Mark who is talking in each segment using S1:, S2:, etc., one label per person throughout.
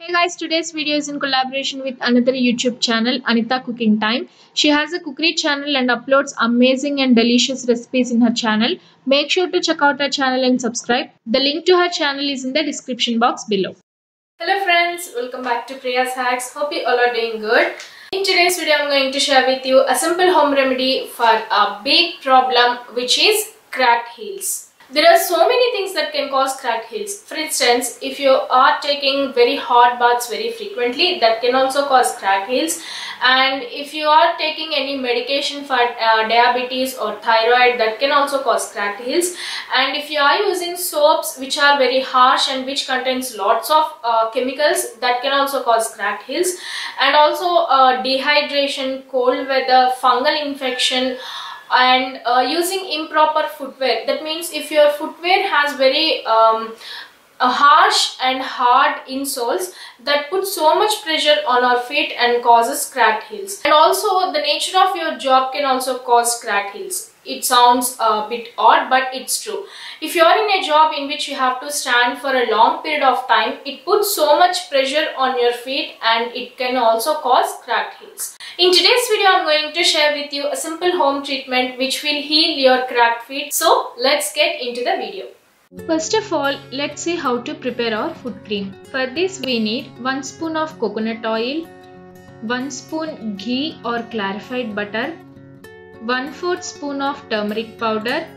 S1: Hey guys, today's video is in collaboration with another YouTube channel, Anita Cooking Time. She has a cookery channel and uploads amazing and delicious recipes in her channel. Make sure to check out her channel and subscribe. The link to her channel is in the description box below. Hello friends, welcome back to Priya's Hacks. Hope you all are doing good. In today's video, I'm going to share with you a simple home remedy for a big problem, which is cracked heels. There are so many things that can cause cracked heels. For instance, if you are taking very hot baths very frequently, that can also cause cracked heels. And if you are taking any medication for diabetes or thyroid, that can also cause cracked heels. And if you are using soaps which are very harsh and which contains lots of chemicals, that can also cause cracked heels. And also dehydration, cold weather, fungal infection, and using improper footwear. That means if your footwear has very harsh and hard insoles, that puts so much pressure on our feet and causes cracked heels. And also the nature of your job can also cause cracked heels. It sounds a bit odd, but it's true. If you are in a job in which you have to stand for a long period of time, it puts so much pressure on your feet and it can also cause cracked heels. In today's video, I'm going to share with you a simple home treatment which will heal your cracked feet. So let's get into the video. First of all, let's see how to prepare our foot cream. For this we need 1 spoon of coconut oil, 1 spoon ghee or clarified butter, 1/4 spoon of turmeric powder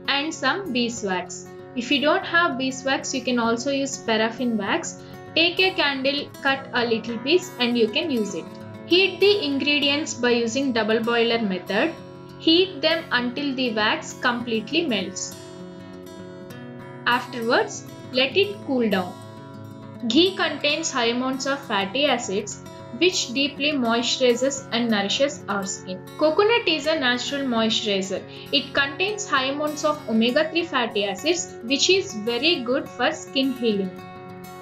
S1: and some beeswax. If you don't have beeswax, you can also use paraffin wax. Take a candle, cut a little piece and you can use it. Heat the ingredients by using double boiler method. Heat them until the wax completely melts. Afterwards, let it cool down. Ghee contains high amounts of fatty acids which deeply moisturizes and nourishes our skin. Coconut is a natural moisturizer. It contains high amounts of omega-3 fatty acids which is very good for skin healing.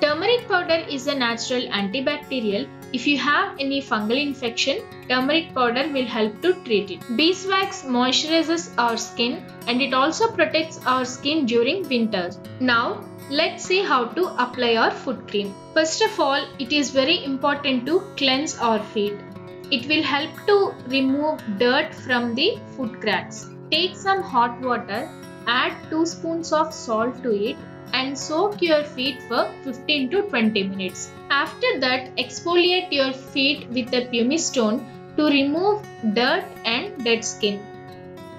S1: Turmeric powder is a natural antibacterial. If you have any fungal infection, turmeric powder will help to treat it. Beeswax moisturizes our skin and it also protects our skin during winter. Now, let's see how to apply our foot cream. First of all, it is very important to cleanse our feet. It will help to remove dirt from the foot cracks. Take some hot water, add 2 spoons of salt to it and soak your feet for 15 to 20 minutes. After that, exfoliate your feet with a pumice stone to remove dirt and dead skin.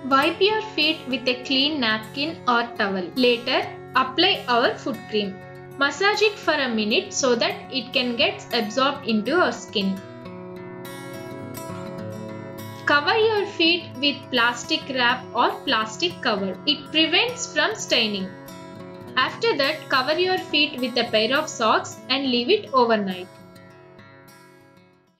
S1: Wipe your feet with a clean napkin or towel. Later, apply our foot cream. Massage it for a minute so that it can get absorbed into our skin. Cover your feet with plastic wrap or plastic cover. It prevents from staining. After that, cover your feet with a pair of socks and leave it overnight.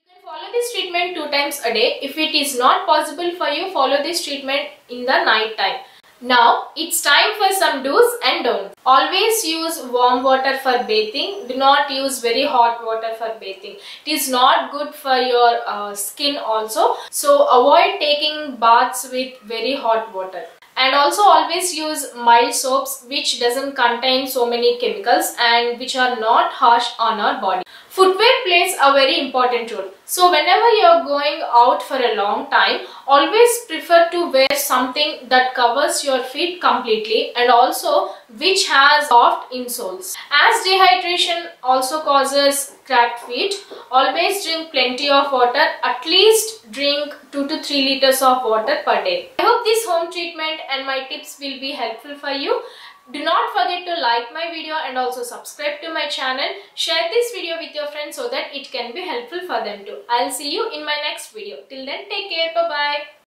S1: You can follow this treatment 2 times a day. If it is not possible for you, follow this treatment in the night time. Now, it's time for some do's and don'ts. Always use warm water for bathing. Do not use very hot water for bathing. It is not good for your skin also. So, avoid taking baths with very hot water. And also always use mild soaps which doesn't contain so many chemicals and which are not harsh on our body. Footwear plays a very important role. So whenever you are going out for a long time, always prefer to wear something that covers your feet completely and also which has soft insoles. As dehydration also causes cracked feet, always drink plenty of water. At least drink 2 to 3 liters of water per day. I hope this home treatment and my tips will be helpful for you. Do not forget to like my video and also subscribe to my channel. Share this video with your friends so that it can be helpful for them too. I'll see you in my next video. Till then, take care. Bye-bye.